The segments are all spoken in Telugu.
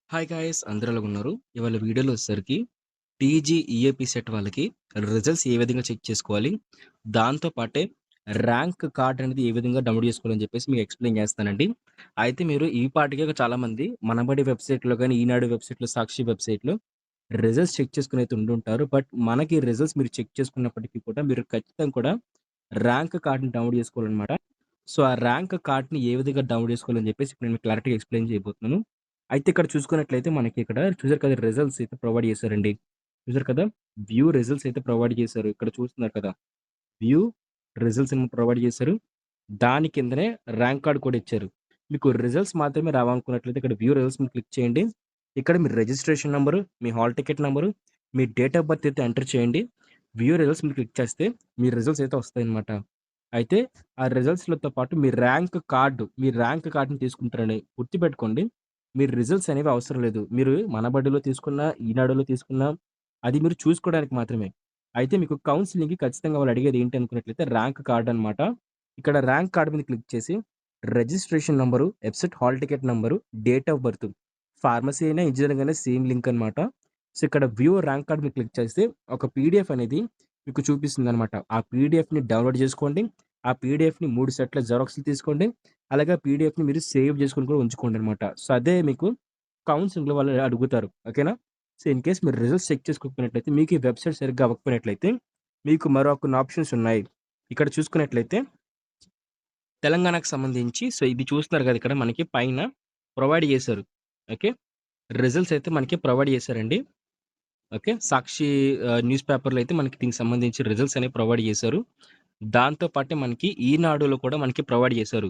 Hi guys! అందరూ ఎలాగున్నారు? ఇవాళ వీడియోలో వచ్చేసరికి టీజీ ఈఏపీ సెట్ వాళ్ళకి రిజల్ట్స్ ఏ విధంగా చెక్ చేసుకోవాలి? దాంతో పాటే ర్యాంక్ కార్డ్ అనేది ఏ విధంగా డౌన్‌లోడ్ చేసుకోవాలని చెప్పేసి మీకు ఎక్స్‌ప్లెయిన్ చేస్తానండి. అయితే మీరు ఈ పాటికే చాలామంది మనబడి వెబ్‌సైట్‌లో గాని, ఈనాడు వెబ్‌సైట్‌లో, సాక్షి వెబ్‌సైట్‌లో రిజల్ట్స్ చెక్ చేసుకొని అయితే ఉండుంటారు. బట్ మనకి రిజల్ట్స్ మీరు చెక్ చేసుకున్నప్పటికీ కూడా మీరు ఖచ్చితంగా కూడా ర్యాంక్ కార్డ్‌ని డౌన్‌లోడ్ చేసుకోవాలనమాట. సో, ఆ ర్యాంక్ కార్డ్‌ని ఏ విధంగా డౌన్‌లోడ్ చేసుకోవాలని చెప్పేసి ఇప్పుడు నేను మీకు క్లారిటీగా ఎక్స్‌ప్లెయిన్ చేయబోతున్నాను. అయితే ఇక్కడ చూసుకున్నట్లయితే మనకి ఇక్కడ చూసారు కదా! రిజల్ట్స్ అయితే ప్రొవైడ్ చేశారండి. చూసారు కదా! వ్యూ రిజల్ట్స్ అయితే ప్రొవైడ్ చేశారు. ఇక్కడ చూస్తున్నారు కదా! వ్యూ రిజల్ట్స్ అని ప్రొవైడ్ చేశారు. దాని కిందనే ర్యాంక్ కార్డ్ కూడా ఇచ్చారు. మీకు రిజల్ట్స్ మాత్రమే రావాలనుకున్నట్లయితే ఇక్కడ వ్యూ రిజల్ట్స్ మీద క్లిక్ చేయండి. ఇక్కడ మీ రిజిస్ట్రేషన్ నంబరు, మీ హాల్ టికెట్ నంబరు, మీ డేట్ ఆఫ్ బర్త్ అయితే ఎంటర్ చేయండి. వ్యూ రిజల్ట్స్ మీద క్లిక్ చేస్తే మీ రిజల్ట్స్ అయితే వస్తాయన్నమాట. అయితే ఆ రిజల్ట్స్‌లతో పాటు మీ ర్యాంక్ కార్డ్‌ని తీసుకుంటారని గుర్తుపెట్టుకోండి. మీ రిజల్ట్స్ అనేవి అవసరం లేదు. మీరు మనబడిలో తీసుకున్నా, ఈనాడులో తీసుకున్నా అది మీరు చూసుకోవడానికి మాత్రమే. అయితే మీకు కౌన్సెలింగ్‌కి ఖచ్చితంగా వాళ్ళు అడిగేది ఏంటి అనుకున్నట్లయితే ర్యాంక్ కార్డ్ అనమాట. ఇక్కడ ర్యాంక్ కార్డ్ మీద క్లిక్ చేసి registration number, EAPCET hall ticket number, date of birth. Pharmacy అయినా, ఇంజినీరింగ్ అయినా సేమ్ లింక్ అనమాట. సో, ఇక్కడ వ్యూ ర్యాంక్ కార్డ్ మీద క్లిక్ చేస్తే ఒక పీడీఎఫ్ అనేది మీకు చూపిస్తుందనమాట. ఆ పీడీఎఫ్‌ని డౌన్‌లోడ్ చేసుకోండి. ఆ పీడీఎఫ్‌ని 3 సెట్ల జిరాక్స్‌లు తీసుకోండి. అలాగే పీడీఎఫ్‌ని మీరు సేవ్ చేసుకొని కూడా ఉంచుకోండనమాట. సో, అదే మీకు కౌన్సెలింగ్‌లో వాళ్ళు అడుగుతారు. ఓకేనా? సో, ఇన్ కేస్ మీరు రిజల్ట్స్ చెక్ చేసుకోకపోయినట్లయితే, మీకు ఈ వెబ్‌సైట్ సరిగ్గా అవ్వకపోయినట్లయితే, మీకు మరో కొన్ని ఆప్షన్స్ ఉన్నాయి. ఇక్కడ చూసుకున్నట్లయితే తెలంగాణకు సంబంధించి సో, ఇది చూస్తున్నారు కదా! ఇక్కడ మనకి పైన ప్రొవైడ్ చేశారు. ఓకే. రిజల్ట్స్ అయితే మనకి ప్రొవైడ్ చేశారండి. ఓకే. సాక్షి న్యూస్ పేపర్‌లో అయితే మనకి దీనికి సంబంధించి రిజల్ట్స్ అనేవి ప్రొవైడ్ చేశారు. దాంతో పాటే మనకి ఈనాడులో కూడా మనకి ప్రొవైడ్ చేశారు.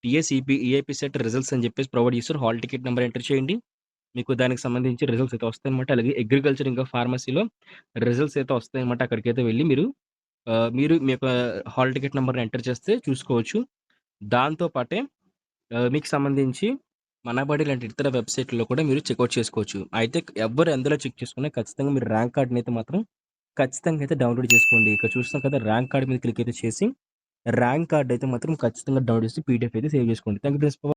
ఈఐపీ సెట్ రిజల్ట్స్ అని చెప్పేసి ప్రొవైడ్ చేశారు. హాల్ టికెట్ నంబర్ ఎంటర్ చేయండి. మీకు దానికి సంబంధించి రిజల్ట్స్ అయితే వస్తాయన్నమాట. అలాగే అగ్రికల్చర్ ఇంకా ఫార్మసీలో రిజల్ట్స్ అయితే వస్తాయన్నమాట. అక్కడికైతే వెళ్లి మీరు మీ యొక్క హాల్ టికెట్ నంబర్‌ని ఎంటర్ చేస్తే చూసుకోవచ్చు. దాంతో పాటే మీకు సంబంధించి మనబడి లాంటి ఇతర వెబ్‌సైట్‌లో కూడా మీరు చెక్‌ఔట్ చేసుకోవచ్చు. అయితే ఎవ్వరు ఎందులో చెక్ చేసుకున్నా ఖచ్చితంగా మీరు ర్యాంక్ కార్డ్‌నయితే మాత్రం ఖచ్చితంగా అయితే డౌన్‌లోడ్ చేసుకోండి. ఇక్కడ చూస్తున్నాం కదా! ర్యాంక్ కార్డ్ మీద క్లిక్ అయితే చేసి, ర్యాంక్ కార్డ్ అయితే మాత్రం ఖచ్చితంగా డౌన్‌లోడ్ చేసి పీడీఎఫ్ అయితే సేవ్ చేసుకోండి. Thank you friends.